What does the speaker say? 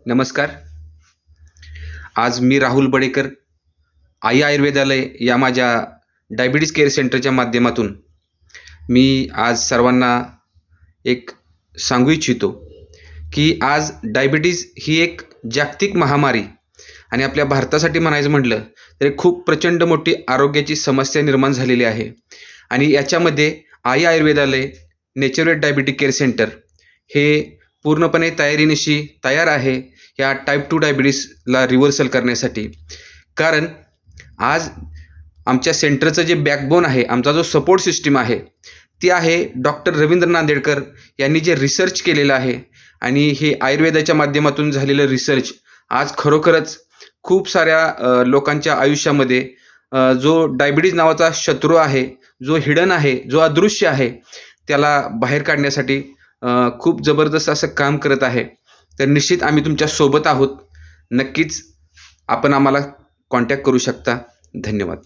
नमस्कार. आज मी राहुल बडेकर, आई आयुर्वेदालय या माझ्या डायबिटीज केअर सेंटरच्या माध्यमातून मी आज सर्वांना एक सांगू इच्छितो, की आज डायबिटीज ही एक जागतिक महामारी आणि आपल्या भारतासाठी म्हणायचं म्हटलं तर एक खूप प्रचंड मोठी आरोग्याची समस्या निर्माण झालेली आहे. आणि याच्यामध्ये आई आयुर्वेदालय नेचरवेट डायबिटिक केअर सेंटर हे पूर्णपणे तयारीनिशी तयार आहे या टाईप 2 डायबिटीसला रिव्हर्सल करण्यासाठी. कारण आज आमच्या सेंटरचं जे बॅकबोन आहे, आमचा जो सपोर्ट सिस्टीम आहे, ती आहे डॉक्टर रवींद्र नांदेडकर यांनी जे रिसर्च केलेलं आहे. आणि हे आयुर्वेदाच्या माध्यमातून झालेलं रिसर्च आज खरोखरच खूप साऱ्या लोकांच्या आयुष्यामध्ये जो डायबिटीज नावाचा शत्रू आहे, जो हिडन आहे, जो अदृश्य आहे, त्याला बाहेर काढण्यासाठी खूप जबरदस्त असं काम करत आहे. तर निश्चित आम्ही तुमच्या सोबत आहोत. नक्कीच आपण आम्हाला कॉन्टॅक्ट करू शकता. धन्यवाद.